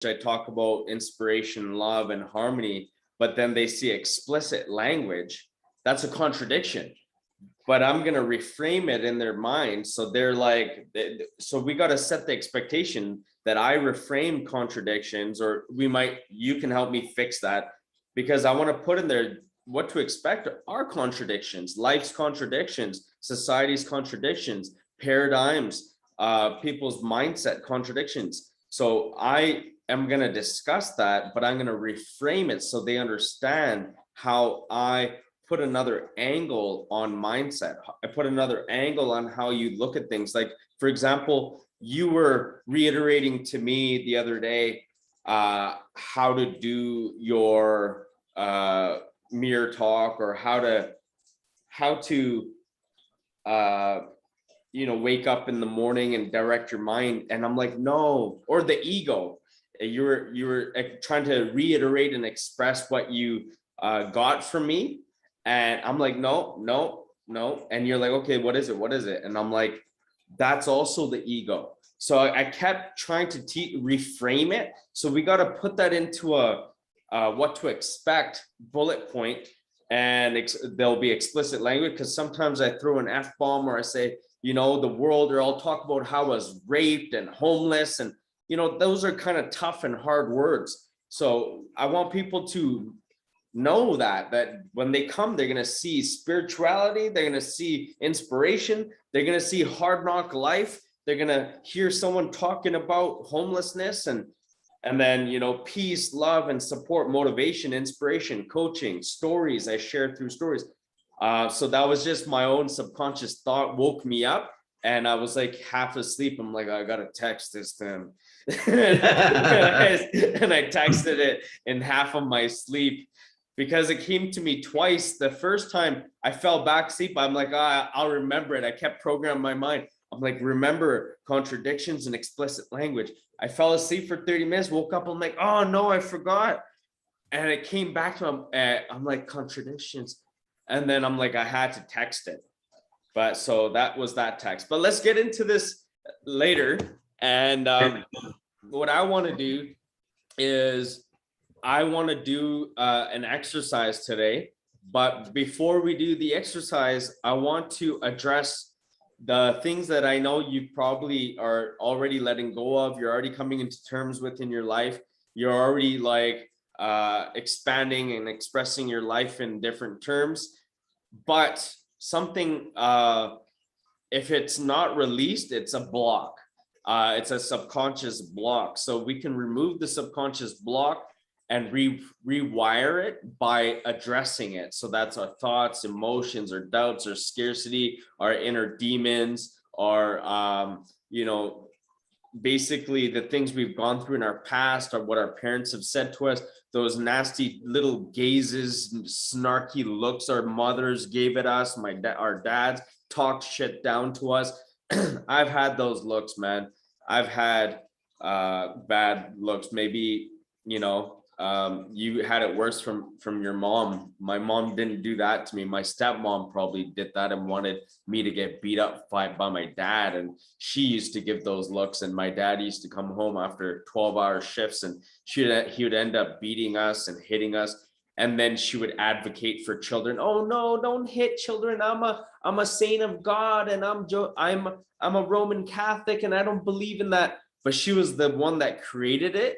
I talk about inspiration, love, and harmony, but then they see explicit language. That's a contradiction. But I'm going to reframe it in their mind. So they're like, so we got to set the expectation that I reframe contradictions, or you can help me fix that, because I want to put in there what to expect are contradictions, life's contradictions, society's contradictions, paradigms, people's mindset contradictions. So I am going to discuss that, but I'm going to reframe it so they understand how I put another angle on mindset. I put another angle on how you look at things. Like, for example, you were reiterating to me the other day how to do your mirror talk, or how to wake up in the morning and direct your mind. And I'm like, no. Or the ego, you were trying to reiterate and express what you got from me. And I'm like, no. And you're like, okay, what is it? And I'm like, that's also the ego. So I kept trying to reframe it. So we got to put that into a what to expect bullet point, and there'll be explicit language, because sometimes I throw an F-bomb, or I say, the world, or I'll talk about how I was raped and homeless. And, those are kind of tough and hard words. So I want people to know that when they come, they're going to see spirituality, they're going to see inspiration, they're going to see hard knock life, they're going to hear someone talking about homelessness, and then peace, love, and support, motivation, inspiration, coaching, stories I shared through stories. So that was just my own subconscious thought woke me up, and I was like half asleep. I'm like, I gotta text this to him. and I texted it in half of my sleep, because it came to me twice. The first time I fell back asleep, I'm like, I'll remember it. I kept programming my mind. I'm like, remember contradictions and explicit language. I fell asleep for 30 minutes, woke up, I'm like, oh no, I forgot. And it came back to him. I'm like, contradictions. And then I'm like, I had to text it. But so that was that text. But let's get into this later. And what I want to do is I want to do an exercise today. But before we do the exercise, I want to address the things that I know you probably are already letting go of. You're already coming into terms with in your life. You're already like expanding and expressing your life in different terms. But something, if it's not released, it's a block. It's a subconscious block. So we can remove the subconscious block and rewire it by addressing it. So that's our thoughts, emotions, or doubts, or scarcity, our inner demons, or basically the things we've gone through in our past, or what our parents have said to us, those nasty little gazes, snarky looks our mothers gave at us, our dads talked shit down to us. I've had those looks, man. I've had bad looks. Maybe you had it worse from your mom. My mom didn't do that to me. My stepmom probably did that and wanted me to get beat up by my dad, and she used to give those looks. And my dad used to come home after 12-hour shifts, and he would end up beating us and hitting us. And then she would advocate for children. Oh no, don't hit children. I'm a saint of God, and I'm a Roman Catholic, and I don't believe in that. But she was the one that created it,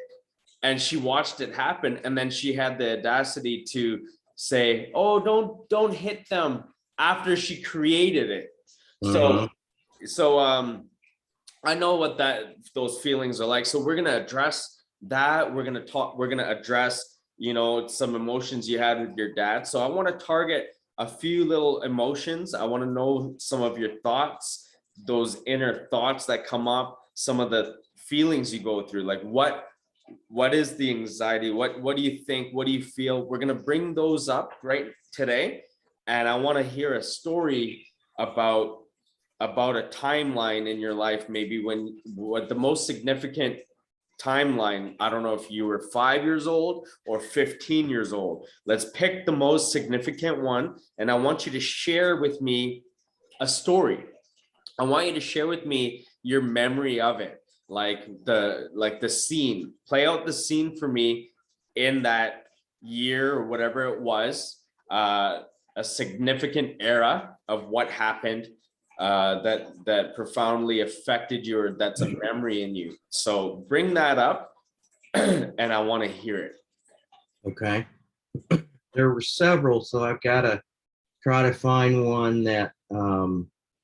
and she watched it happen. And then she had the audacity to say, oh, don't hit them, after she created it. Mm-hmm. So I know what those feelings are like. So we're going to address that. We're going to address, some emotions you had with your dad. So I want to target a few little emotions. I want to know some of your thoughts, those inner thoughts that come up, some of the feelings you go through, like what is the anxiety? What do you think? What do you feel? We're going to bring those up right today. And I want to hear a story about a timeline in your life, maybe what the most significant timeline. I don't know if you were 5 years old or 15 years old. Let's pick the most significant one. And I want you to share with me a story. I want you to share with me your memory of it. like the scene, play out the scene for me in that year or whatever it was, a significant era of what happened that profoundly affected you, or that's a memory in you. So bring that up and I want to hear it. Okay. There were several, so I've got to try to find one that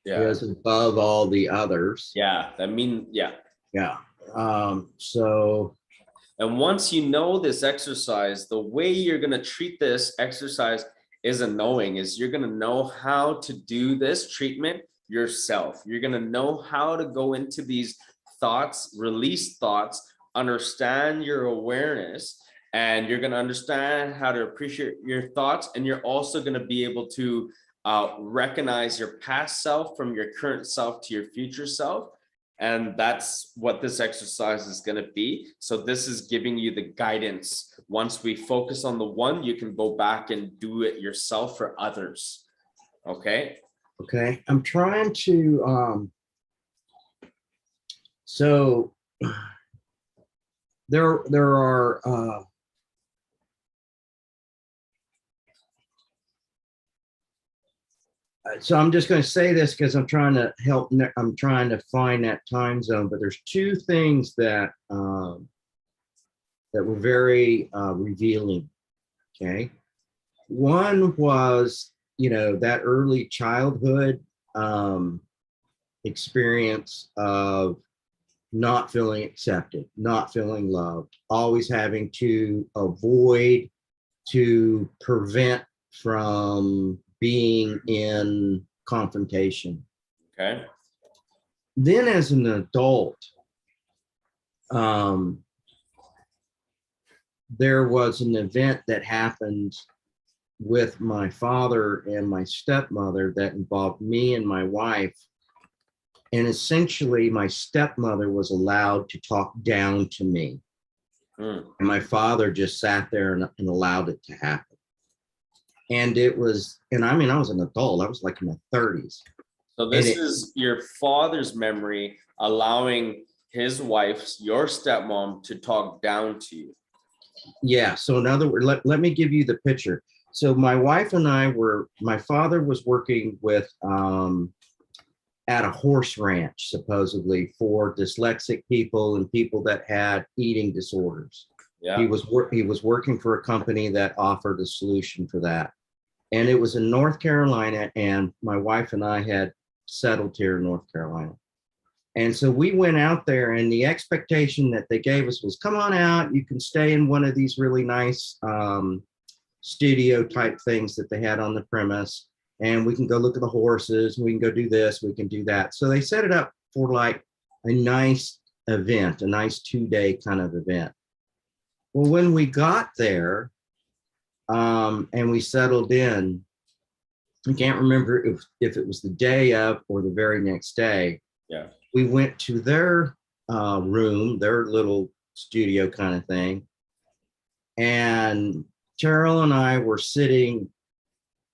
is above all the others. Yeah. Yeah. So. And once you know this exercise, the way you're going to treat this exercise is you're going to know how to do this treatment yourself. You're going to know how to go into these thoughts, release thoughts, understand your awareness, and you're going to understand how to appreciate your thoughts. And you're also going to be able to recognize your past self from your current self to your future self. And that's what this exercise is going to be. So this is giving you the guidance. Once we focus on the one, you can go back and do it yourself for others. Okay. Okay. I'm trying to, so there are, so I'm just going to say this because I'm trying to help. I'm trying to find that time zone, but there's two things that that were very revealing. Okay, one was, you know, that early childhood experience of not feeling accepted, not feeling loved, always having to avoid, to prevent from being in confrontation. Okay. Then as an adult, there was an event that happened with my father and my stepmother that involved me and my wife. And essentially my stepmother was allowed to talk down to me. And my father just sat there and allowed it to happen. And it was, and I mean, I was an adult. I was like in my 30s. So this is your father's memory allowing his wife's, your stepmom, to talk down to you. Yeah. So in other words, let me give you the picture. So my wife and I were, my father was working with, at a horse ranch, supposedly for dyslexic people and people that had eating disorders. Yeah. He was working for a company that offered a solution for that. And it was in North Carolina, and my wife and I had settled here in North Carolina. And so we went out there, and the expectation that they gave us was, come on out, you can stay in one of these really nice studio type things that they had on the premise, and we can go look at the horses, and we can go do this, we can do that. So they set it up for like a nice event, a nice 2-day kind of event. Well, when we got there, and we settled in, I can't remember if it was the day of or the very next day. Yeah. We went to their room, their little studio kind of thing. And Terrell and I were sitting,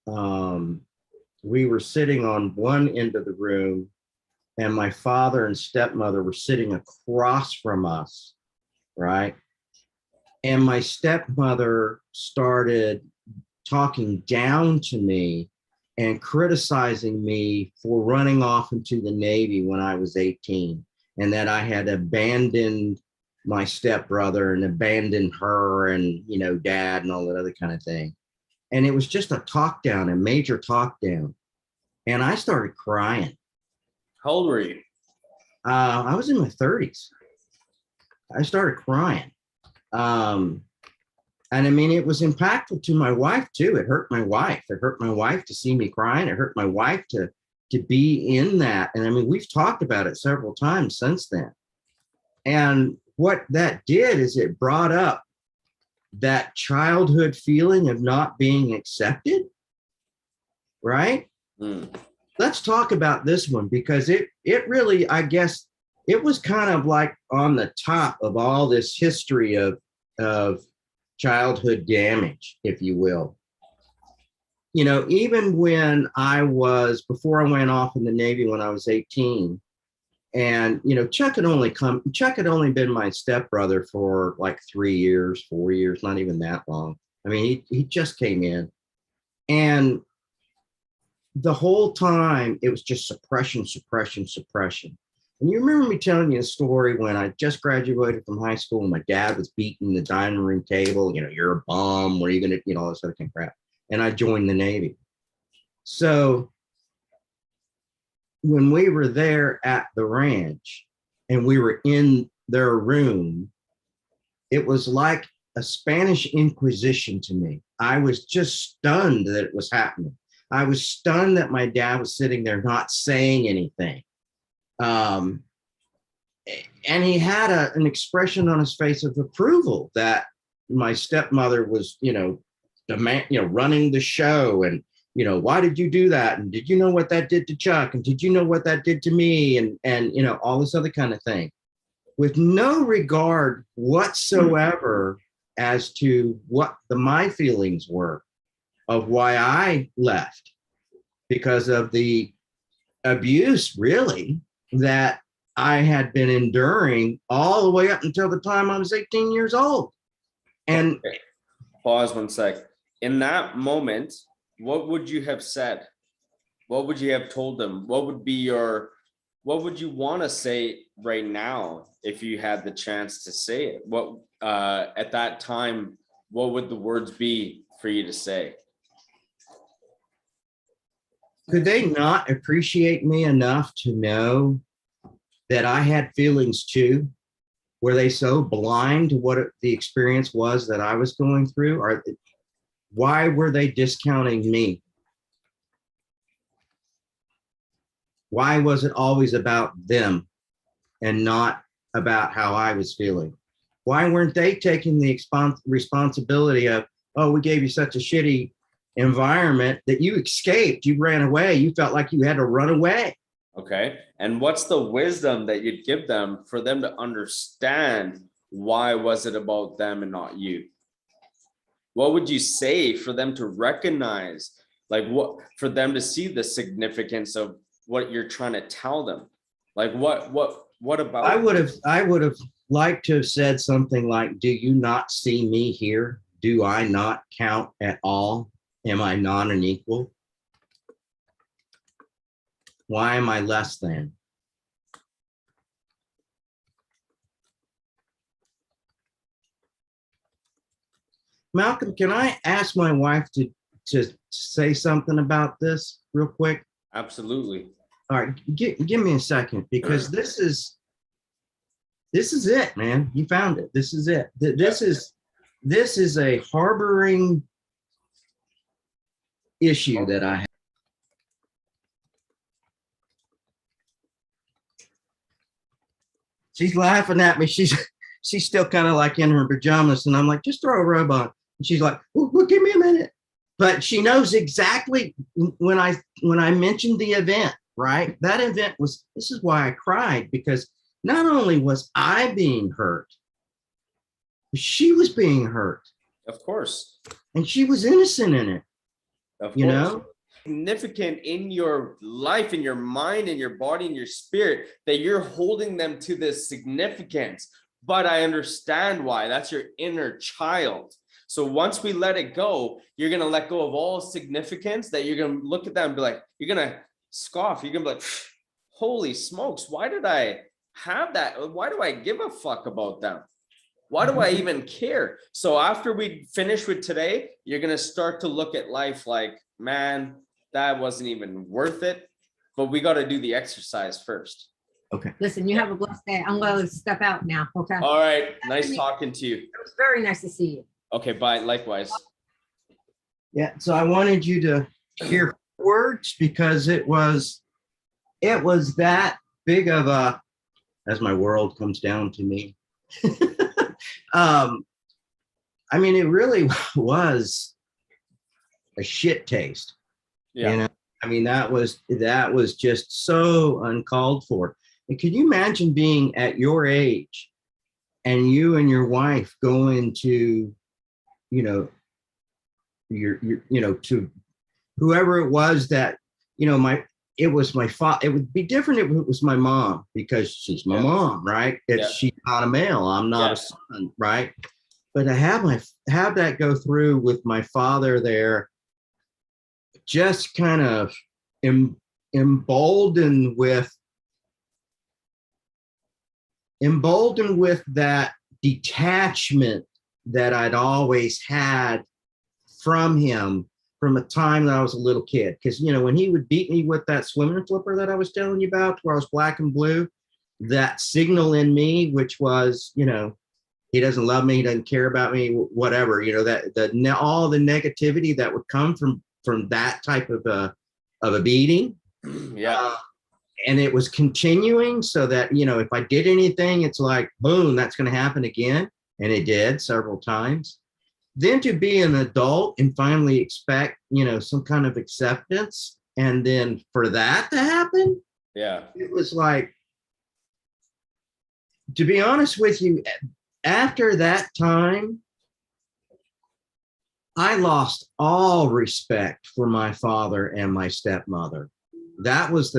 we were sitting on one end of the room, and my father and stepmother were sitting across from us, right? And my stepmother started talking down to me and criticizing me for running off into the Navy when I was 18, and that I had abandoned my stepbrother and abandoned her and, you know, dad and all that other kind of thing. And it was just a talk down, a major talk down. And I started crying. How old were you? I was in my 30s. I started crying. And I mean, it was impactful to my wife too. It hurt my wife. It hurt my wife to see me crying. It hurt my wife to be in that. And I mean, we've talked about it several times since then. And what that did is it brought up that childhood feeling of not being accepted, right? Let's talk about this one, because it really, I guess, it was kind of like on the top of all this history of childhood damage, if you will. You know, even when before I went off in the Navy when I was 18, And, Chuck had only been my stepbrother for like 3 years, 4 years, not even that long. I mean, he just came in, and the whole time it was just suppression, suppression, suppression. And you remember me telling you a story when I just graduated from high school and my dad was beating the dining room table, you're a bum, where are you going to, all this other kind of crap. And I joined the Navy. So when we were there at the ranch and we were in their room, it was like a Spanish Inquisition to me. I was just stunned that it was happening. I was stunned that my dad was sitting there not saying anything. And he had an expression on his face of approval that my stepmother was, running the show, and why did you do that? And did you know what that did to Chuck? And did you know what that did to me? And all this other kind of thing, with no regard whatsoever as to what my feelings were of why I left, because of the abuse, really, that I had been enduring all the way up until the time I was 18 years old. And okay. Pause 1 sec. In that moment, what would you have said? What would you have told them? What would you want to say right now if you had the chance to say it? What at that time, what would the words be for you to say? Could they not appreciate me enough to know that I had feelings too? Were they so blind to what the experience was that I was going through? Or why were they discounting me? Why was it always about them and not about how I was feeling? Why weren't they taking the responsibility of, oh, we gave you such a shitty environment that you escaped, you ran away, you felt like you had to run away? Okay. And what's the wisdom that you'd give them for them to understand why was it about them and not you? What would you say for them to recognize, like what, for them to see the significance of what you're trying to tell them? Like what about? I would have liked to have said something like, do you not see me here? Do I not count at all? Am I not an equal? Why am I less than? Malcolm, can I ask my wife to say something about this real quick? Absolutely. All right, give me a second, because this is it, man. You found it. This is it. This is a harboring issue that I have. She's laughing at me. She's still kind of like in her pajamas, and I'm like, just throw a robe on. And she's like, well, give me a minute. But she knows exactly when I mentioned the event, right? That event was, this is why I cried, because not only was I being hurt, she was being hurt. Of course. And she was innocent in it. Of course. Significant in your life, in your mind, in your body, in your spirit, that you're holding them to this significance. But I understand why. That's your inner child. So once we let it go, you're going to let go of all significance, that you're going to look at them and be like, you're going to scoff. You're going to be like, holy smokes, why did I have that? Why do I give a fuck about them? Why do I even care? So after we finish with today, you're going to start to look at life like, man, that wasn't even worth it. But we got to do the exercise first. Okay. Listen, you have a blessed day. I'm going to step out now. Okay. All right. Nice talking to you. It was very nice to see you. Okay. Bye. Likewise. Yeah. So I wanted you to hear words, because it was that big of a, as my world comes down to me. I mean, it really was a shit taste. Yeah. I mean, that was just so uncalled for. And can you imagine being at your age and you and your wife going to, your to whoever it was that, it was my father. It would be different if it was my mom, because she's my mom, right? She's not a male. I'm not a son, right? But to have that go through with my father there, just kind of emboldened with that detachment that I'd always had from him from a time that I was a little kid. Because, when he would beat me with that swimming flipper that I was telling you about, where I was black and blue, that signal in me, which was, he doesn't love me, he doesn't care about me, whatever, all the negativity that would come from that type of a beating. Yeah. And it was continuing, so that, if I did anything, it's like, boom, that's going to happen again. And it did several times. Then to be an adult and finally expect, some kind of acceptance, and then for that to happen, it was like, to be honest with you, after that time, I lost all respect for my father and my stepmother. That was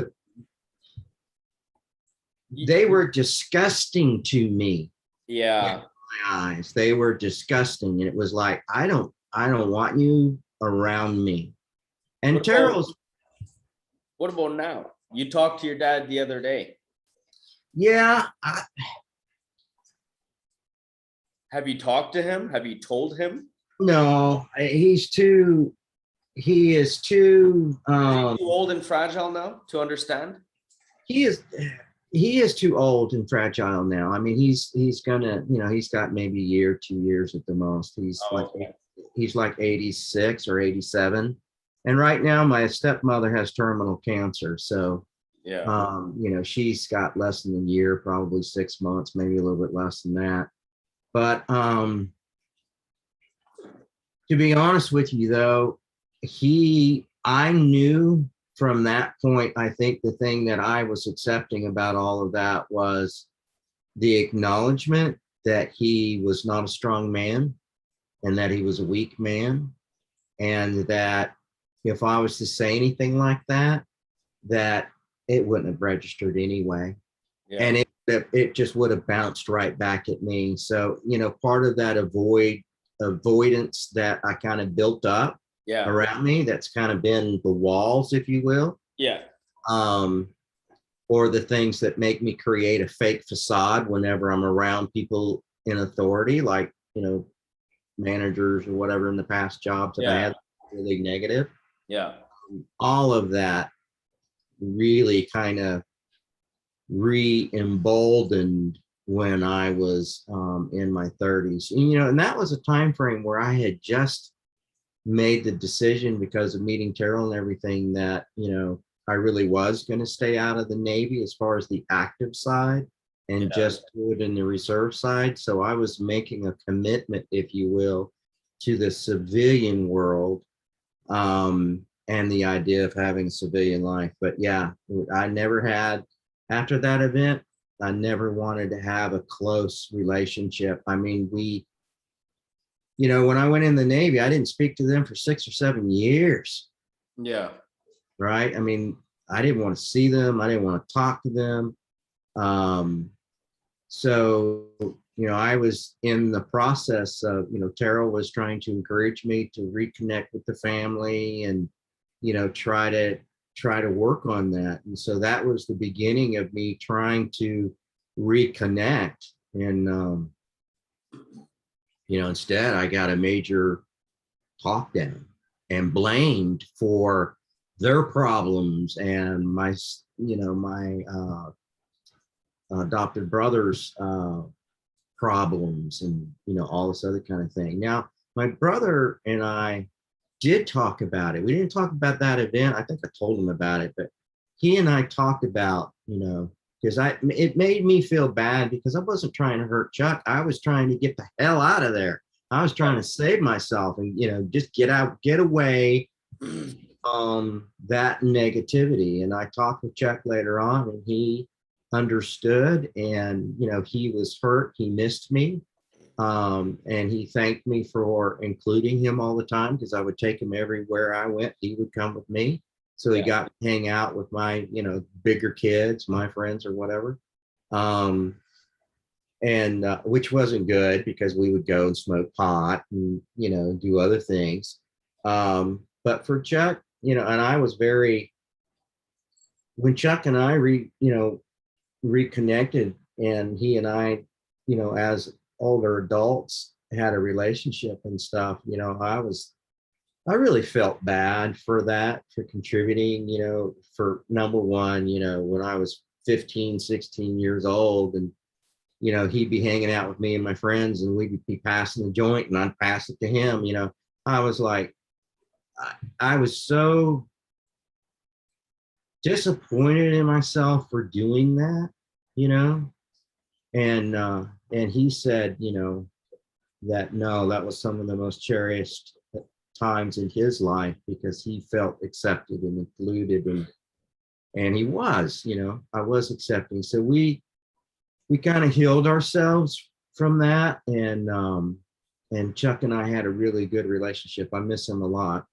they were disgusting to me. Yeah. In my eyes, they were disgusting. And it was like, I don't want you around me. And What about now? You talked to your dad the other day. Yeah. Have you talked to him? Have you told him? No, he is too Is he too old and fragile now to understand? He is too old and fragile now. I mean, he's gonna, he's got maybe a year, 2 years at the most. He's like 86 or 87. And right now my stepmother has terminal cancer. So, she's got less than a year, probably 6 months, maybe a little bit less than that. But to be honest with you, though, I knew from that point, I think the thing that I was accepting about all of that was the acknowledgement that he was not a strong man, and that he was a weak man, and that if I was to say anything like that, that it wouldn't have registered anyway. Yeah. And it just would have bounced right back at me. So, part of that avoidance that I kind of built up around me, that's kind of been the walls, if you will. Yeah. Or the things that make me create a fake facade whenever I'm around people in authority, like, managers or whatever in the past jobs that I had, really negative. Yeah. All of that really kind of re-emboldened when I was in my 30s. And that was a time frame where I had just made the decision, because of meeting Terrell and everything, that, I really was going to stay out of the Navy as far as the active side, and just do it in the reserve side. So I was making a commitment, if you will, to the civilian world, and the idea of having a civilian life. But yeah, I never had, after that event, I never wanted to have a close relationship. I mean, when I went in the Navy, I didn't speak to them for 6 or 7 years. Yeah. Right. I mean, I didn't want to see them. I didn't want to talk to them. So, I was in the process of, Terrell was trying to encourage me to reconnect with the family, and, try to work on that. And so that was the beginning of me trying to reconnect. And, instead I got a major talk down and blamed for their problems and my adopted brother's problems, and all this other kind of thing. Now, my brother and I did talk about it. We didn't talk about that event. I think I told him about it, but he and I talked about, because it made me feel bad, because I wasn't trying to hurt Chuck. I was trying to get the hell out of there. I was trying to save myself and, just get away that negativity. And I talked with Chuck later on, and he understood, and, he was hurt. He missed me. And he thanked me for including him all the time, because I would take him everywhere I went. He would come with me. So he Yeah. got to hang out with my, bigger kids, my friends or whatever. And which wasn't good because we would go and smoke pot and, do other things. But for Chuck, and I was when Chuck and I reconnected, and he and I, as older adults had a relationship and stuff, I really felt bad for that, for contributing, for number one, when I was 15, 16 years old, and, he'd be hanging out with me and my friends, and we'd be passing the joint and I'd pass it to him. I was like, I was so disappointed in myself for doing that, and he said, that no, that was some of the most cherished times in his life because he felt accepted and included, and he was, I was accepting. So we kind of healed ourselves from that, and Chuck and I had a really good relationship. I miss him a lot.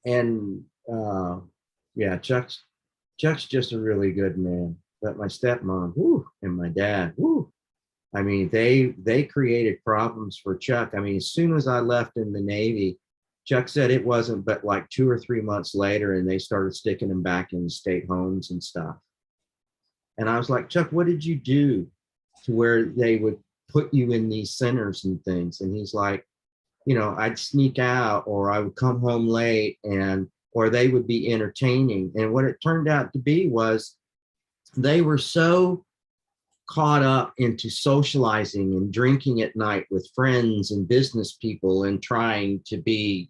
And yeah, Chuck's just a really good man. But my stepmom, whoo, and my dad, whoo, I mean, they created problems for Chuck. I mean, as soon as I left in the Navy, Chuck said it wasn't but like 2 or 3 months later, and they started sticking him back in state homes and stuff. And I was like, Chuck, what did you do to where they would put you in these centers and things? And he's like, I'd sneak out, or I would come home late, or they would be entertaining. And what it turned out to be was they were so caught up into socializing and drinking at night with friends and business people and trying to be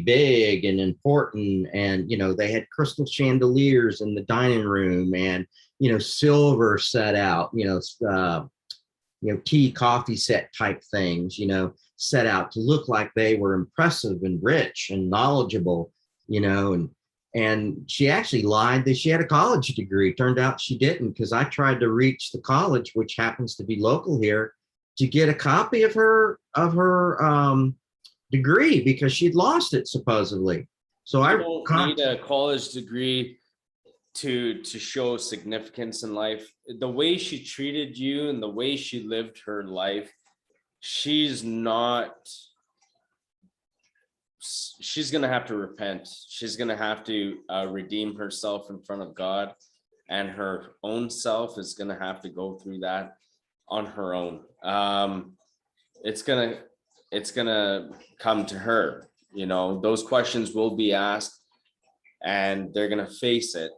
big and important. And, they had crystal chandeliers in the dining room, and, silver set out, tea, coffee set type things, set out to look like they were impressive and rich and knowledgeable, and she actually lied that she had a college degree. Turned out she didn't, because I tried to reach the college, which happens to be local here, to get a copy of her degree, because she'd lost it supposedly. So I don't need a college degree to show significance in life. The way she treated you and the way she lived her life, she's gonna have to repent. She's gonna have to redeem herself in front of God, and her own self is gonna have to go through that on her own. It's gonna come to her. Those questions will be asked, and they're gonna face it.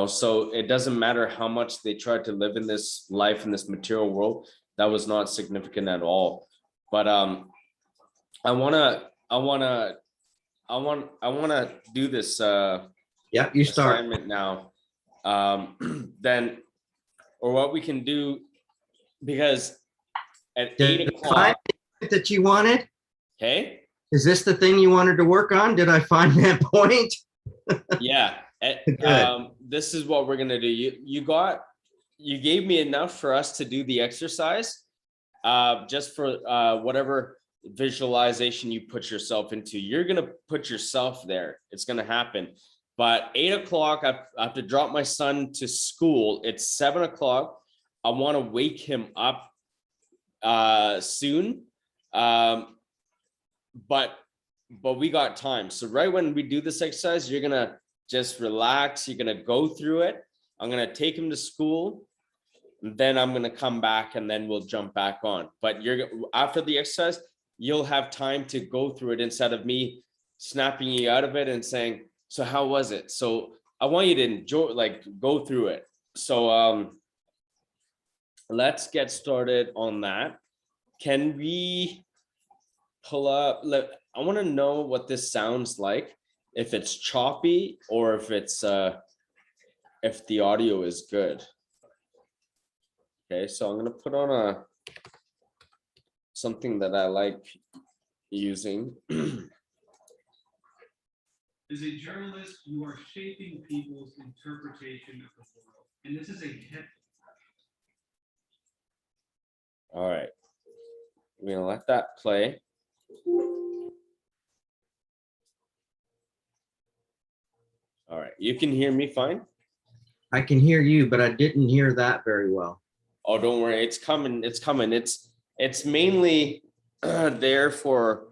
So it doesn't matter how much they tried to live in this life, in this material world. That was not significant at all. But I wanna do this yeah, you start. assignment now. Then, or what we can do, because at Did 8 I find o'clock. it that you wanted? Okay. Is this the thing you wanted to work on? Did I find that point? Yeah. Good. This is what we're gonna do. You gave me enough for us to do the exercise, just for whatever visualization you put yourself into. You're gonna put yourself there. It's gonna happen. But 8 o'clock, I have to drop my son to school. It's 7 o'clock. I want to wake him up soon. But we got time. So right when we do this exercise, you're gonna just relax. You're gonna go through it. I'm gonna take him to school. Then I'm gonna come back, and then we'll jump back on. But after the exercise, you'll have time to go through it instead of me snapping you out of it and saying, so how was it? So I want you to enjoy, go through it. So let's get started on that. Can we pull up? I want to know what this sounds like, if it's choppy or if the audio is good. Okay, so I'm gonna put on something that I like using. As a journalist, you are shaping people's interpretation of the world, and this is a heavy. All right, we're gonna let that play. All right. You can hear me fine? I can hear you, but I didn't hear that very well. Oh, don't worry. It's coming. It's coming. It's mainly there for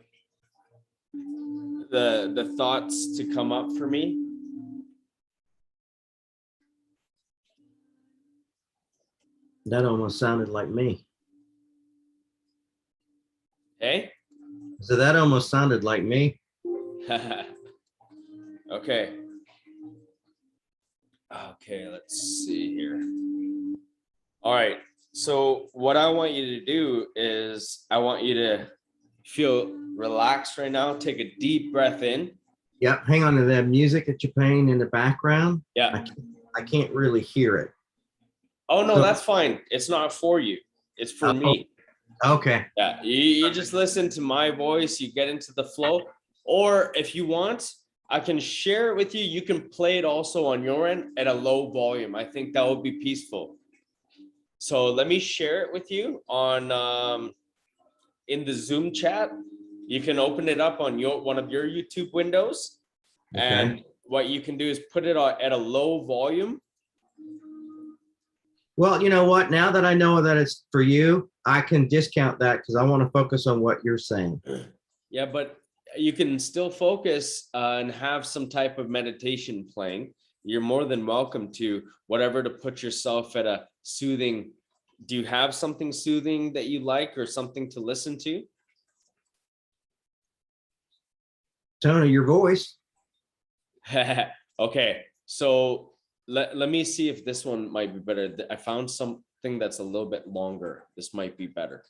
the thoughts to come up for me. That almost sounded like me. Hey? So that almost sounded like me. Okay. Okay, let's see here. All right. So what I want you to do is I want you to feel relaxed right now. Take a deep breath in. Yep. Hang on to that music that you're playing in the background. Yeah. I can't really hear it. Oh, no, So- that's fine. It's not for you. It's for me. Okay. Yeah. You just listen to my voice. You get into the flow. Or if you want, I can share it with you. You can play it also on your end at a low volume. I think that would be peaceful. So let me share it with you on in the Zoom chat. You can open it up on one of your YouTube windows. Okay. And what you can do is put it at a low volume. Well, you know what? Now that I know that it's for you, I can discount that because I want to focus on what you're saying. Yeah, but you can still focus and have some type of meditation playing. You're more than welcome to whatever to put yourself at a soothing. Do you have something soothing that you like or something to listen to? Tony, your voice. Okay, so let me see if this one might be better. I found something that's a little bit longer. This might be better.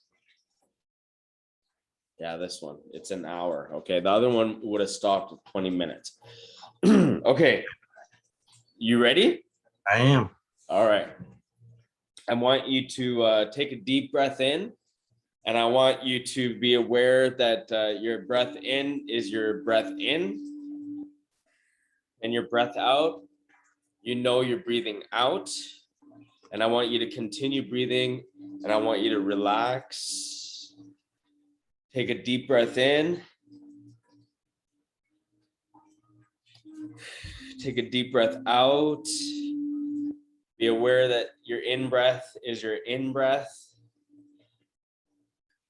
Yeah, this one, it's an hour. Okay, the other one would have stopped at 20 minutes. Okay, you ready? I am. All right. I want you to take a deep breath in, and I want you to be aware that your breath in is your breath in, and your breath out, you know you're breathing out. And I want you to continue breathing, and I want you to relax. Take a deep breath in. Take a deep breath out. Be aware that your in breath is your in breath.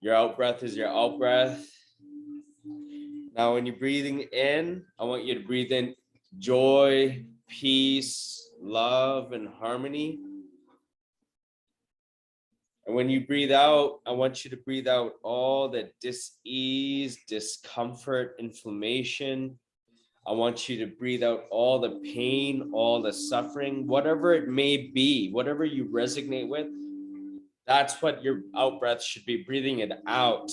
Your out breath is your out breath. Now, when you're breathing in, I want you to breathe in joy, peace, love, and harmony. And when you breathe out, I want you to breathe out all the dis-ease, discomfort, inflammation. I want you to breathe out all the pain, all the suffering, whatever it may be, whatever you resonate with. That's what your out breath should be, breathing it out.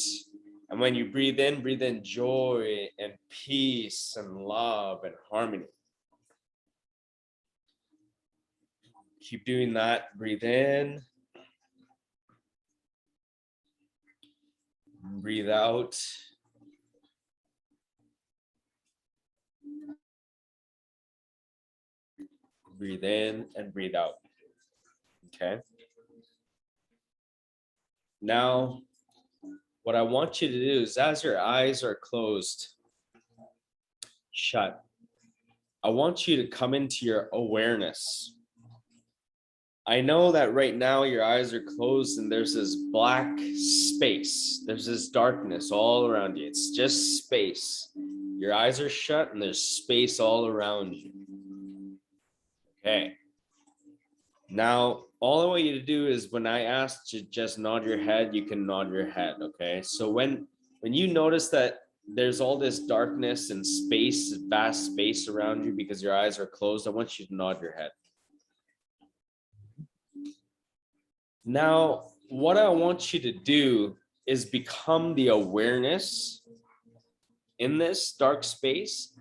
And when you breathe in joy and peace and love and harmony. Keep doing that. Breathe in. Breathe out. Breathe in and breathe out. Okay. Now, what I want you to do is, as your eyes are closed, shut, I want you to come into your awareness. I know that right now your eyes are closed and there's this black space. There's this darkness all around you. It's just space. Your eyes are shut and there's space all around you. Okay. Now, all I want you to do is when I ask to just nod your head, you can nod your head, okay? So when you notice that there's all this darkness and space, vast space around you because your eyes are closed, I want you to nod your head. Now, what I want you to do is become the awareness in this dark space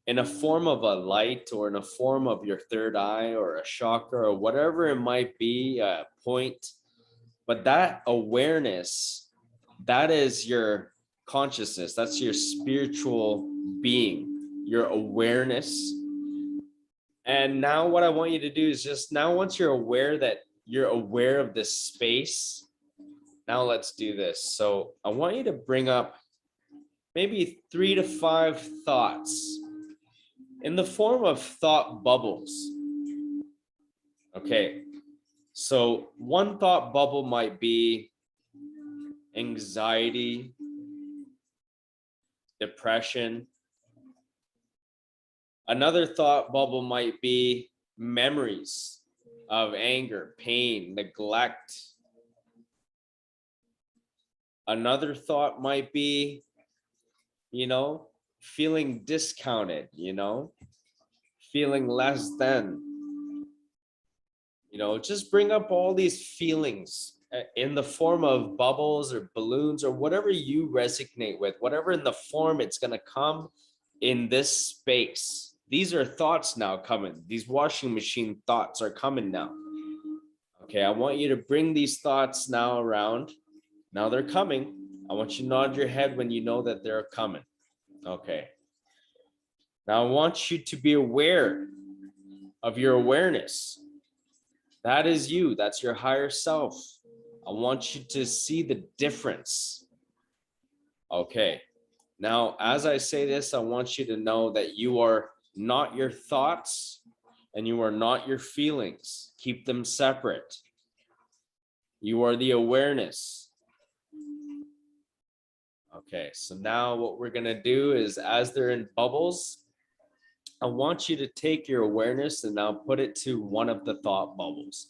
in a form of a light or in a form of your third eye or a chakra or whatever it might be, a point. But that awareness, that is your consciousness. That's your spiritual being, your awareness. And now what I want you to do is just now, once you're aware that you're aware of this space, now let's do this. So I want you to bring up maybe 3 to 5 thoughts in the form of thought bubbles. Okay, so one thought bubble might be anxiety, depression. Another thought bubble might be memories of anger, pain, neglect. Another thought might be, feeling discounted, feeling less than, just bring up all these feelings in the form of bubbles or balloons or whatever you resonate with, whatever in the form it's going to come in this space. These are thoughts now coming. These washing machine thoughts are coming now. Okay, I want you to bring these thoughts now around. Now they're coming. I want you to nod your head when you know that they're coming. Okay. Now I want you to be aware of your awareness. That is you. That's your higher self. I want you to see the difference. Okay. Now, as I say this, I want you to know that you are not your thoughts and you are not your feelings. Keep them separate. You are the awareness. Okay, so now what we're going to do is, as they're in bubbles, I want you to take your awareness and now put it to one of the thought bubbles.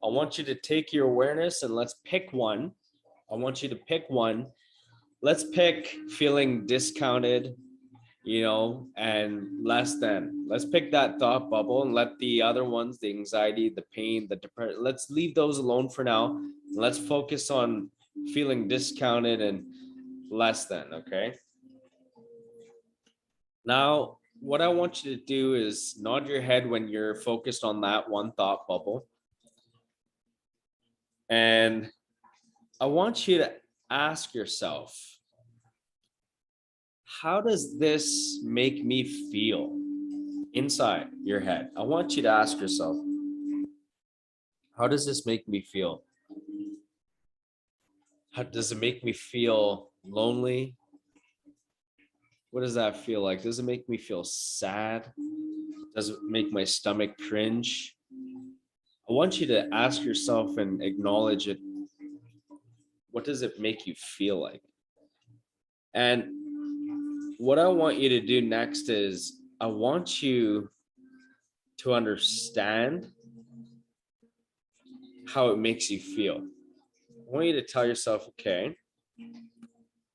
I want you to take your awareness and let's pick one. I want you to pick one. Let's pick feeling discounted, and less than. Let's pick that thought bubble and let the other ones, the anxiety, the pain, the depression, let's leave those alone for now. Let's focus on feeling discounted and less than, okay? Now, what I want you to do is nod your head when you're focused on that one thought bubble. And I want you to ask yourself, how does this make me feel inside your head? I want you to ask yourself, how does this make me feel? How does it make me feel lonely? What does that feel like? Does it make me feel sad? Does it make my stomach cringe? I want you to ask yourself and acknowledge it. What does it make you feel like? And what I want you to do next is I want you to understand how it makes you feel. I want you to tell yourself, okay,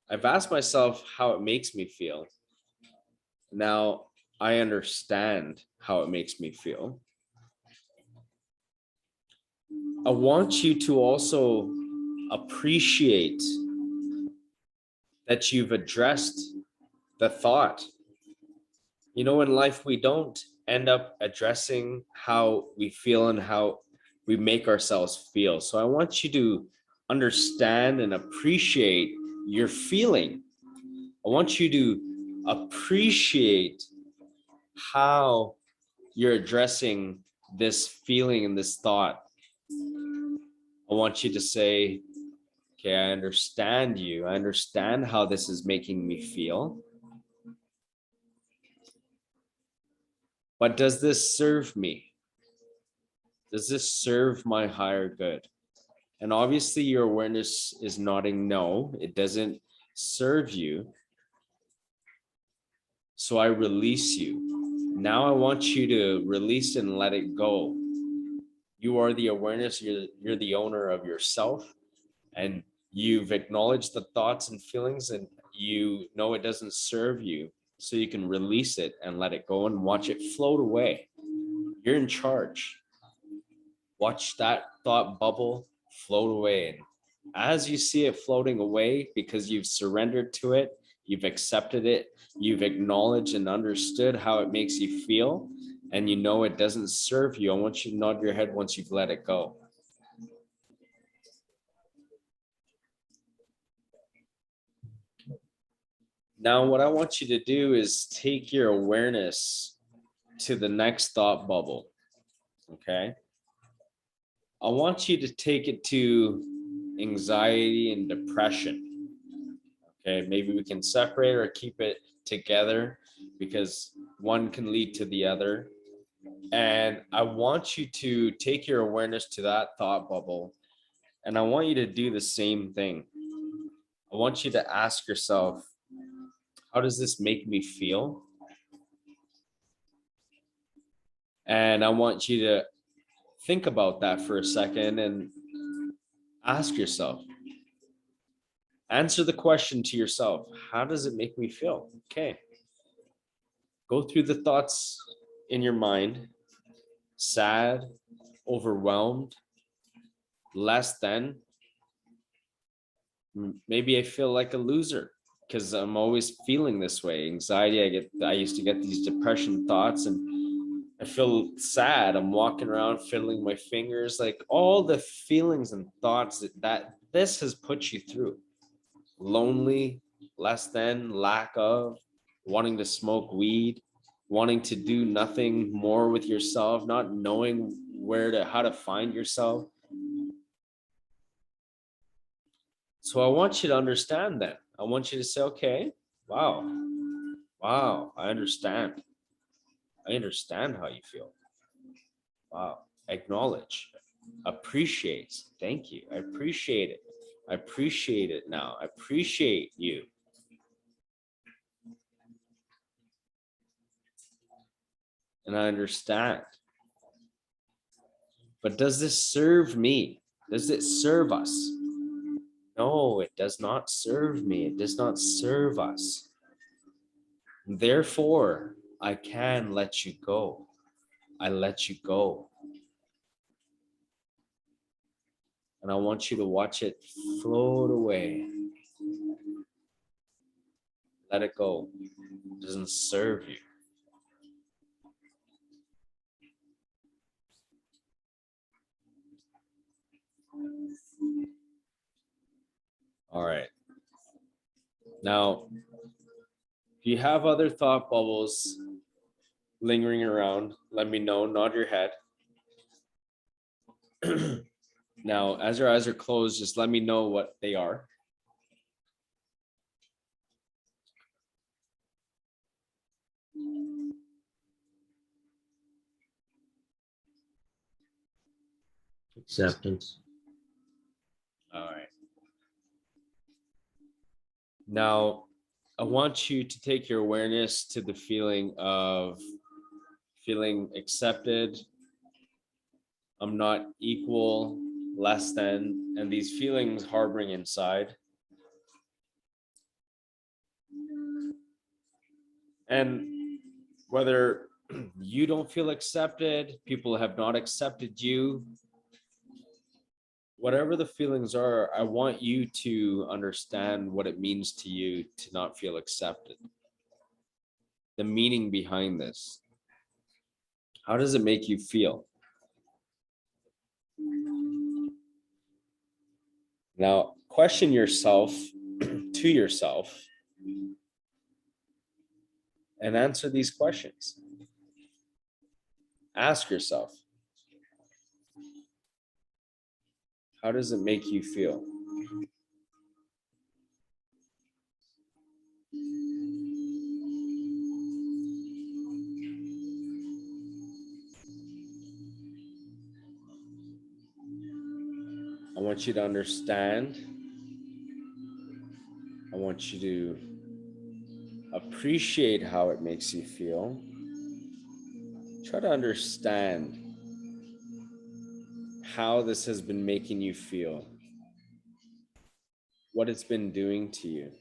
I've asked myself how it makes me feel. Now I understand how it makes me feel. I want you to also appreciate that you've addressed the thought. In life, we don't end up addressing how we feel and how we make ourselves feel. So I want you to understand and appreciate your feeling. I want you to appreciate how you're addressing this feeling and this thought. I want you to say, okay, I understand you. I understand how this is making me feel. But does this serve me? Does this serve my higher good? And obviously your awareness is nodding no, it doesn't serve you. So I release you. Now I want you to release and let it go. You are the awareness, you're the owner of yourself, and you've acknowledged the thoughts and feelings, and you know it doesn't serve you. So you can release it and let it go and watch it float away. You're in charge. Watch that thought bubble float away. And as you see it floating away, because you've surrendered to it, you've accepted it, you've acknowledged and understood how it makes you feel, and you know it doesn't serve you, I want you to nod your head once you've let it go. Now, what I want you to do is take your awareness to the next thought bubble, okay? I want you to take it to anxiety and depression. Okay, maybe we can separate or keep it together, because one can lead to the other. And I want you to take your awareness to that thought bubble. And I want you to do the same thing. I want you to ask yourself, how does this make me feel? And I want you to think about that for a second and ask yourself, answer the question to yourself, how does it make me feel? Okay. Go through the thoughts in your mind: sad, overwhelmed, less than. Maybe I feel like a loser because I'm always feeling this way. Anxiety, I used to get these depression thoughts, and I feel sad. I'm walking around fiddling my fingers, like all the feelings and thoughts that this has put you through. Lonely, less than, lack of, wanting to smoke weed, wanting to do nothing more with yourself, not knowing how to find yourself. So I want you to understand that. I want you to say, okay, wow, I understand. I understand how you feel. Wow, acknowledge, appreciate, thank you. I appreciate it. I appreciate it now. I appreciate you. And I understand. But does this serve me? Does it serve us? No, it does not serve me. It does not serve us. Therefore, I can let you go. I let you go. And I want you to watch it float away. Let it go. It doesn't serve you. All right. Now, if you have other thought bubbles lingering around, let me know. Nod your head. Now, as your eyes are closed, just let me know what they are. Acceptance. All right. Now, I want you to take your awareness to the feeling of feeling accepted. I'm not equal, less than, and these feelings harboring inside. And whether you don't feel accepted, people have not accepted you, whatever the feelings are, I want you to understand what it means to you to not feel accepted. The meaning behind this. How does it make you feel? Now, question yourself to yourself and answer these questions. Ask yourself, how does it make you feel? I want you to understand. I want you to appreciate how it makes you feel. Try to understand how this has been making you feel, what it's been doing to you.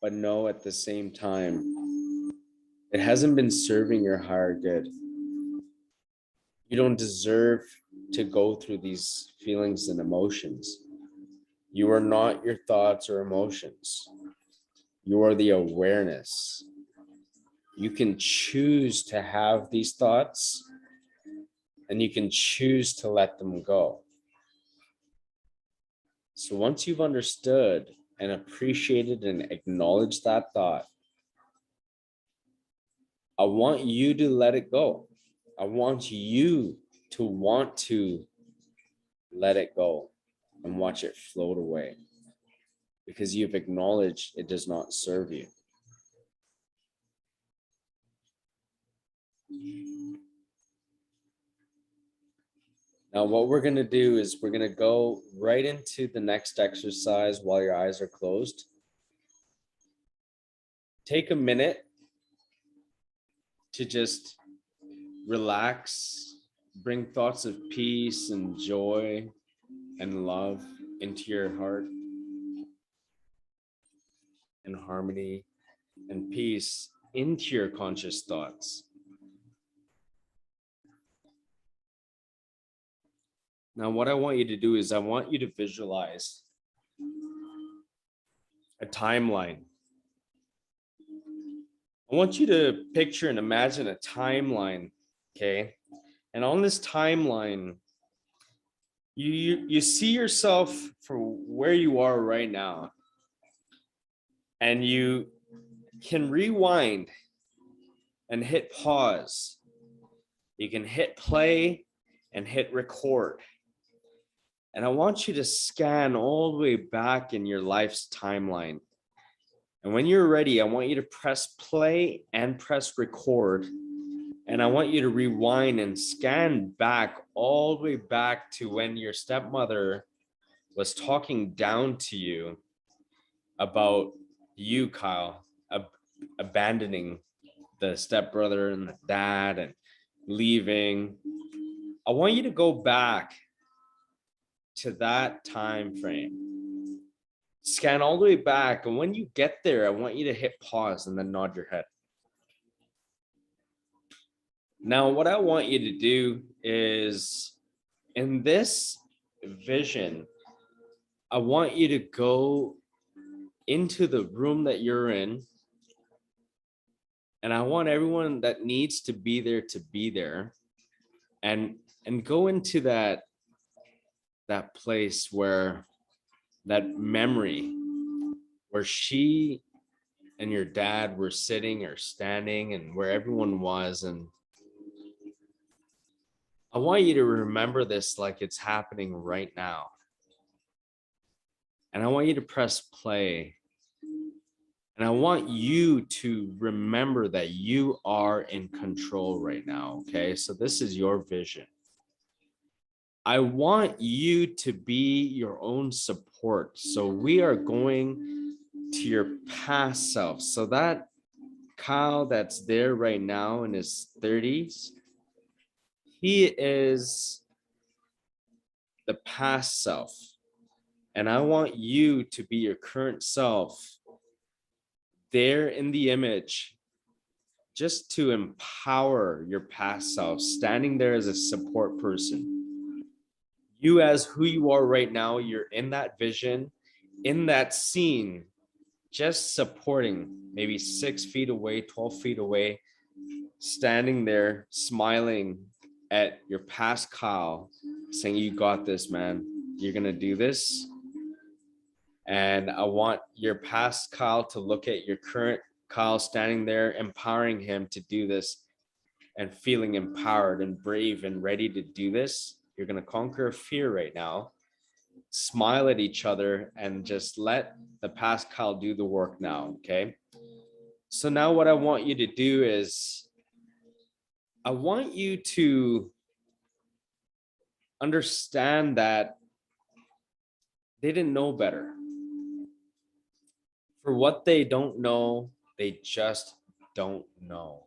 But know at the same time, it hasn't been serving your higher good. You don't deserve to go through these feelings and emotions. You are not your thoughts or emotions. You are the awareness. You can choose to have these thoughts and you can choose to let them go. So once you've understood and appreciated and acknowledged that thought, I want you to let it go. I want you to want to let it go and watch it float away because you've acknowledged it does not serve you. Now, what we're going to do is we're going to go right into the next exercise while your eyes are closed. Take a minute to just relax, bring thoughts of peace and joy and love into your heart, and harmony and peace into your conscious thoughts. Now, what I want you to do is I want you to visualize a timeline. I want you to picture and imagine a timeline, okay? And on this timeline, you see yourself for where you are right now. And you can rewind and hit pause. You can hit play and hit record. And I want you to scan all the way back in your life's timeline. And when you're ready, I want you to press play and press record. And I want you to rewind and scan back all the way back to when your stepmother was talking down to you about you, Kyle, abandoning the stepbrother and the dad and leaving. I want you to go back to that time frame. Scan all the way back, and when you get there, I want you to hit pause and then nod your head. Now, what I want you to do is, in this vision, I want you to go into the room that you're in, and I want everyone that needs to be there, and go into that place where that memory where she and your dad were sitting or standing and where everyone was. And I want you to remember this like it's happening right now. And I want you to press play. And I want you to remember that you are in control right now, okay? So this is your vision. I want you to be your own support. So we are going to your past self. So that Kyle that's there right now in his 30s, he is the past self. And I want you to be your current self there in the image, just to empower your past self, standing there as a support person. You as who you are right now, you're in that vision, in that scene, just supporting, maybe 6 feet away, 12 feet away, standing there, smiling at your past Kyle, saying, you got this, man. You're going to do this. And I want your past Kyle to look at your current Kyle standing there, empowering him to do this and feeling empowered and brave and ready to do this. You're going to conquer fear right now. Smile at each other and just let the past Kyle do the work now, okay? So now what I want you to do is I want you to understand that they didn't know better. For what they don't know, they just don't know.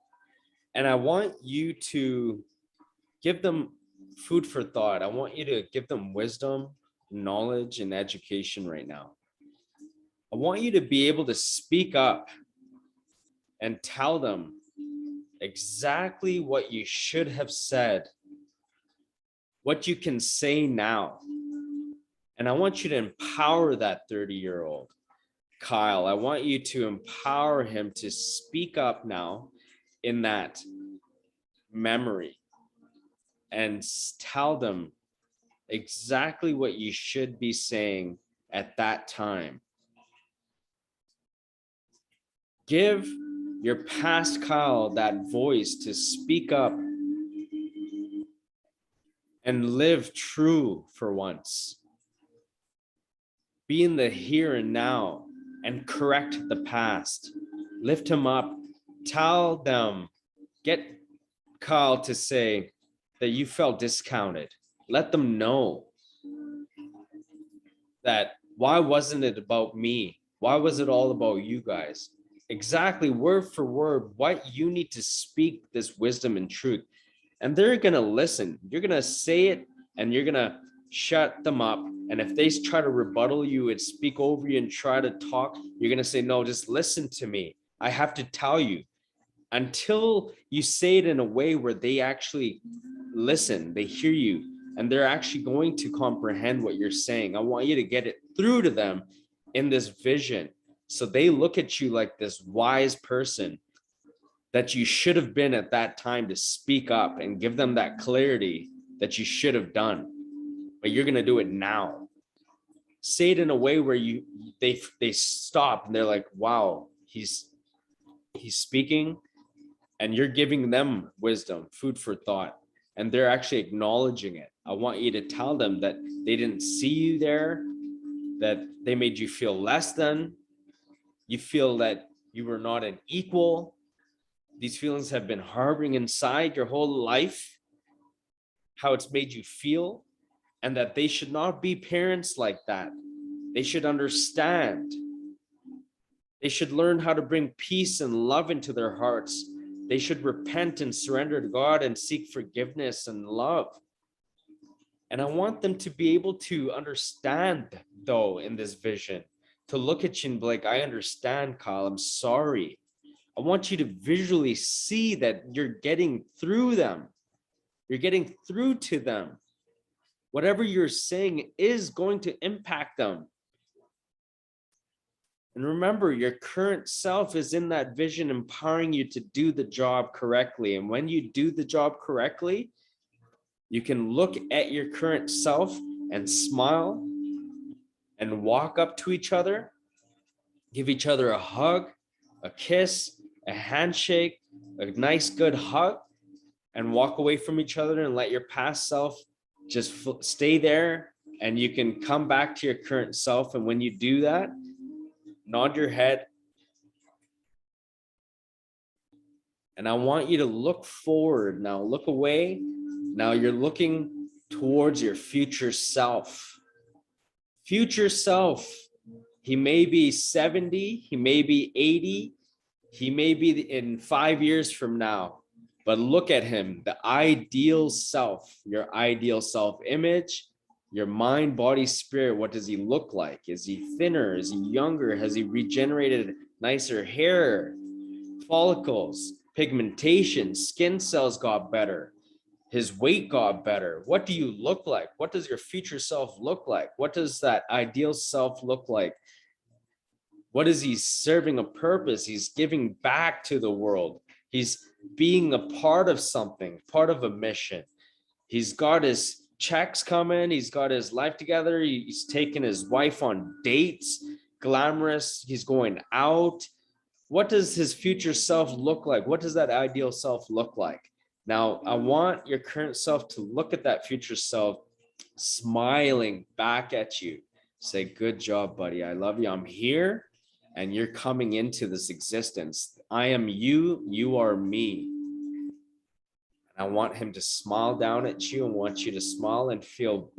And I want you to give them food for thought. I want you to give them wisdom, knowledge, and education right now. I want you to be able to speak up and tell them exactly what you should have said, what you can say now. And I want you to empower that 30-year-old Kyle. I want you to empower him to speak up now in that memory and tell them exactly what you should be saying at that time. Give your past Kyle that voice to speak up and live true for once. Be in the here and now and correct the past. Lift him up. Tell them, get Kyle, to say that you felt discounted. Let them know that why wasn't it about me? Why was it all about you guys? Exactly word for word, what you need to speak this wisdom and truth. And they're going to listen. You're going to say it and you're going to shut them up. And if they try to rebuttal you and speak over you and try to talk, you're going to say, no, just listen to me. I have to tell you. Until you say it in a way where they actually listen, they hear you, and they're actually going to comprehend what you're saying. I want you to get it through to them in this vision. So they look at you like this wise person that you should have been at that time to speak up and give them that clarity that you should have done. But you're going to do it now. Say it in a way where they stop and they're like, wow, he's speaking, and you're giving them wisdom, food for thought, and they're actually acknowledging it. I want you to tell them that they didn't see you there, that they made you feel less than, you feel that you were not an equal. These feelings have been harboring inside your whole life, how it's made you feel, and that they should not be parents like that. They should understand. They should learn how to bring peace and love into their hearts. They should repent and surrender to God and seek forgiveness and love. And I want them to be able to understand, though, in this vision, to look at you and be like, I understand, Kyle, I'm sorry. I want you to visually see that you're getting through them. You're getting through to them. Whatever you're saying is going to impact them. And remember, your current self is in that vision, empowering you to do the job correctly. And when you do the job correctly, you can look at your current self and smile and walk up to each other, give each other a hug, a kiss, a handshake, a nice, good hug, and walk away from each other and let your past self just stay there. And you can come back to your current self. And when you do that, nod your head. And I want you to look forward now, look away. Now you're looking towards your future self. Future self. He may be 70, he may be 80, he may be in 5 years from now, but look at him, the ideal self, your ideal self-image, your mind, body, spirit. What does he look like? Is he thinner? Is he younger? Has he regenerated nicer hair, follicles, pigmentation, skin cells got better? His weight got better. What do you look like? What does your future self look like? What does that ideal self look like? What is he serving a purpose? He's giving back to the world. He's being a part of something, part of a mission. He's got his checks coming. He's got his life together. He's taking his wife on dates, glamorous. He's going out. What does his future self look like? What does that ideal self look like? Now, I want your current self to look at that future self, smiling back at you. Say, good job, buddy. I love you. I'm here, and you're coming into this existence. I am you. You are me. I want him to smile down at you and want you to smile and feel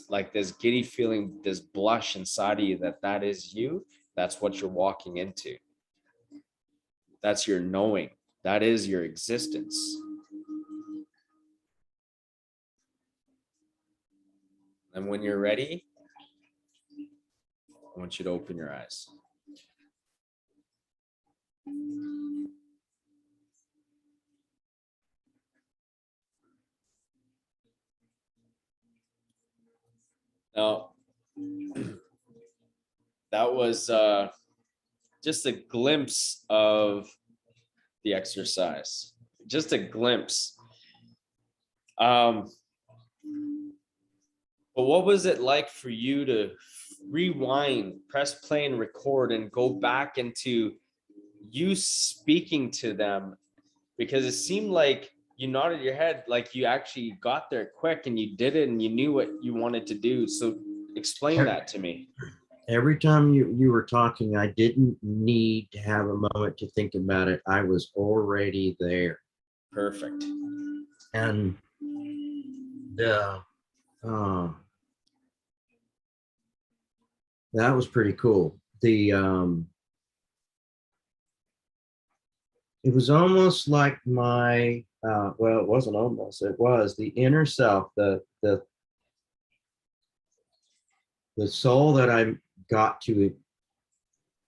like this giddy feeling, this blush inside of you, that is you. That's what you're walking into. That's your knowing. That is your existence. And when you're ready, I want you to open your eyes. Now, that was just a glimpse of the exercise, just a glimpse. But what was it like for you to rewind, press play and record and go back into you speaking to them? Because it seemed like you nodded your head, like you actually got there quick and you did it and you knew what you wanted to do. So explain that to me. Every time you were talking, I didn't need to have a moment to think about it. I was already there. Perfect. And the that was pretty cool. It was almost like my well, it wasn't almost, it was the inner self, the soul that I got to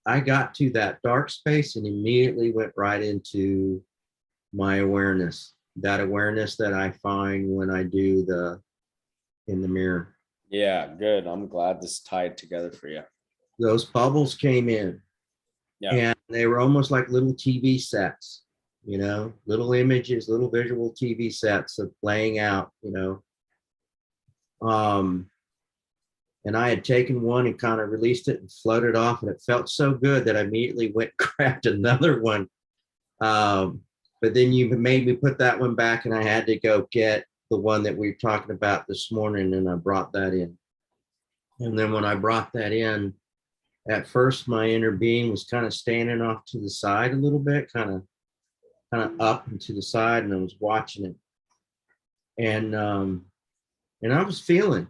that dark space and immediately went right into my awareness, that awareness that I find when I do in the mirror. Yeah, good. I'm glad this tied together for you. Those bubbles came in, Yeah. and they were almost like little TV sets, little images, little visual TV sets of playing out, and I had taken one and kind of released it and floated off, and it felt so good that I immediately went and grabbed another one. But then you made me put that one back, and I had to go get the one that we were talking about this morning, and I brought that in. And then when I brought that in, at first my inner being was kind of standing off to the side a little bit, kind of up and to the side, and I was watching it. And I was feeling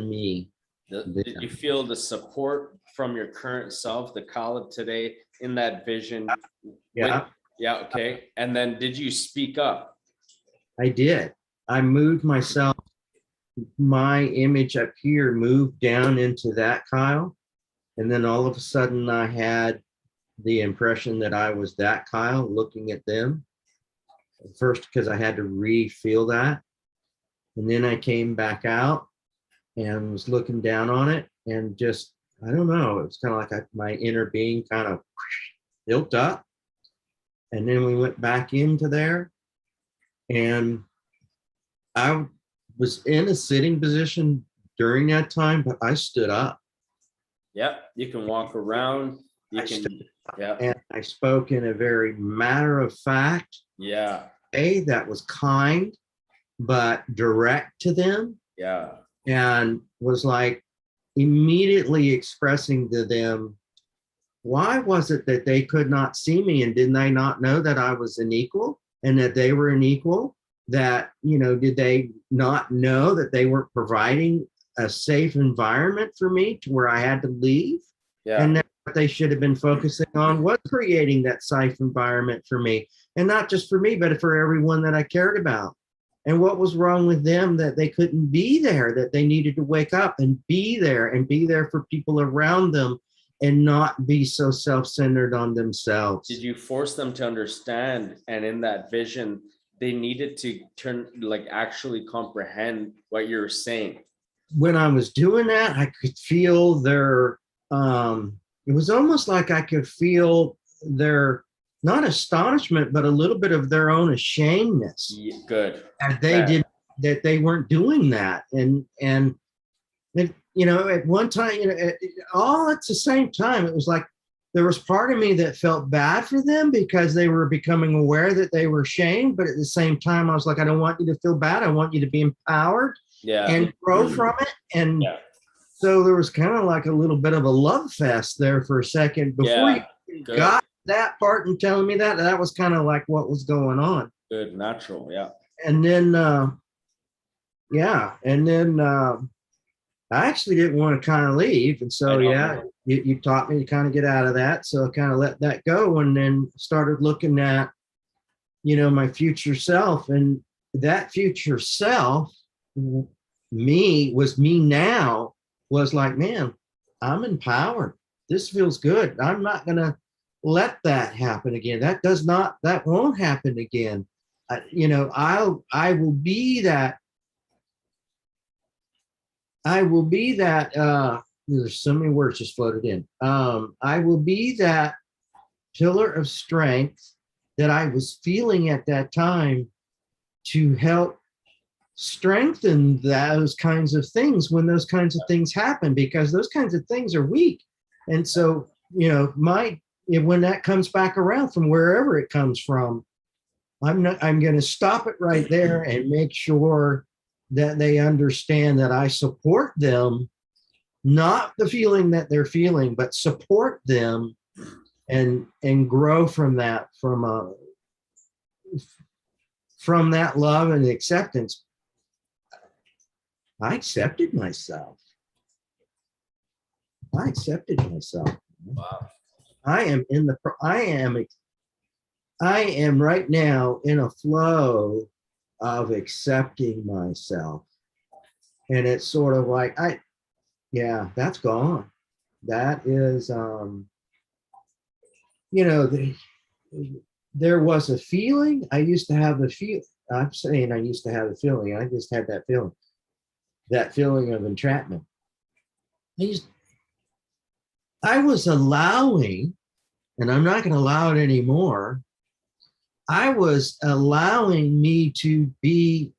me. Did you feel the support from your current self, the Khaled today, in that vision? Yeah. Yeah. Okay. And then did you speak up? I did. I moved myself, my image up here moved down into that Kyle. And then all of a sudden I had the impression that I was that Kyle looking at them. First, because I had to re-feel that. And then I came back out and was looking down on it, and just, I don't know, it was kind of like my inner being kind of built up. And then we went back into there, and I was in a sitting position during that time, but I stood up. Yeah, you can walk around. You can, yeah. And I spoke in a very matter of fact way that was kind, but direct to them. Yeah. And was like immediately expressing to them, why was it that they could not see me, and did they not know that I was an equal and that they were an equal? That, did they not know that they weren't providing a safe environment for me to where I had to leave? Yeah. And that what they should have been focusing on was creating that safe environment for me, and not just for me, but for everyone that I cared about. And what was wrong with them that they couldn't be there, that they needed to wake up and be there for people around them, and not be so self-centered on themselves. Did you force them to understand? And in that vision, they needed to actually comprehend what you're saying. When I was doing that, I could feel their, it was almost like I could feel their, not astonishment, but a little bit of their own ashamedness. Yeah, good. And that they weren't doing that. And at one time, all at the same time, it was like there was part of me that felt bad for them because they were becoming aware that they were shamed. But at the same time, I was like, I don't want you to feel bad. I want you to be empowered and grow from it. And so there was kind of like a little bit of a love fest there for a second before you got that part and telling me that was kind of like what was going on. Good, natural. Yeah. And then, I actually didn't want to kind of leave. And so, you taught me to kind of get out of that. So I kind of let that go, and then started looking at, my future self. And that future self, me now, was like, man, I'm empowered. This feels good. I'm not going to let that happen again. That won't happen again. I will be that. There's so many words just floated in. I will be that pillar of strength that I was feeling at that time to help strengthen those kinds of things when those kinds of things happen, because those kinds of things are weak. And so, when that comes back around from wherever it comes from, I'm going to stop it right there and make sure that they understand that I support them, not the feeling that they're feeling, but support them and grow from that, from from that love and acceptance, I accepted myself. I accepted myself. Wow. I am right now in a flow of accepting myself. And it's sort of like, yeah, that's gone. That is, there was a feeling. I used to have the feel. I'm saying I used to have the feeling. I just had that feeling of entrapment. I was allowing, and I'm not going to allow it anymore. I was allowing me to be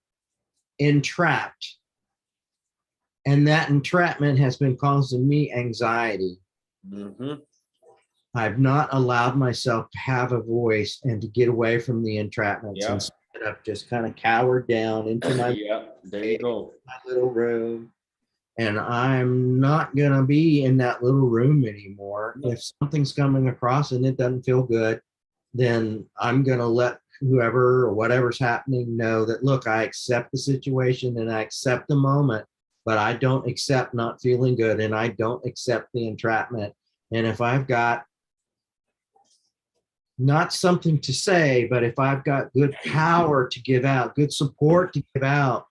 entrapped. And that entrapment has been causing me anxiety. Mm-hmm. I've not allowed myself to have a voice and to get away from the entrapments. Yeah. Instead of just kind of cowered down into my, Yeah, there you go. my little room. And I'm not going to be in that little room anymore. No. If something's coming across and it doesn't feel good, then I'm going to let whoever or whatever's happening know that, look, I accept the situation and I accept the moment, but I don't accept not feeling good, and I don't accept the entrapment. And if I've got not something to say, but if I've got good power to give out, good support to give out,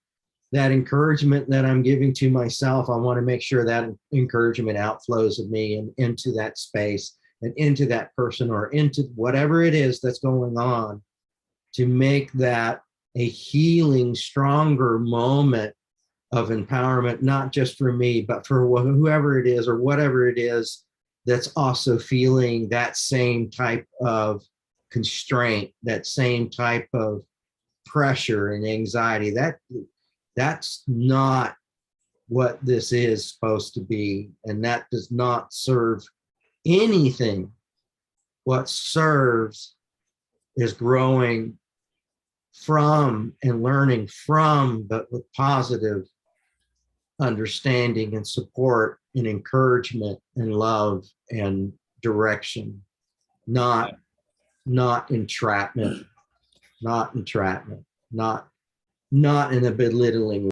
that encouragement that I'm giving to myself, I want to make sure that encouragement outflows of me and into that space and into that person or into whatever it is that's going on, to make that a healing, stronger moment of empowerment, not just for me, but for whoever it is or whatever it is that's also feeling that same type of constraint, that same type of pressure and anxiety. That's not what this is supposed to be, and that does not serve anything. What serves is growing from and learning from, but with positive understanding and support and encouragement and love and direction, not entrapment, not in a belittling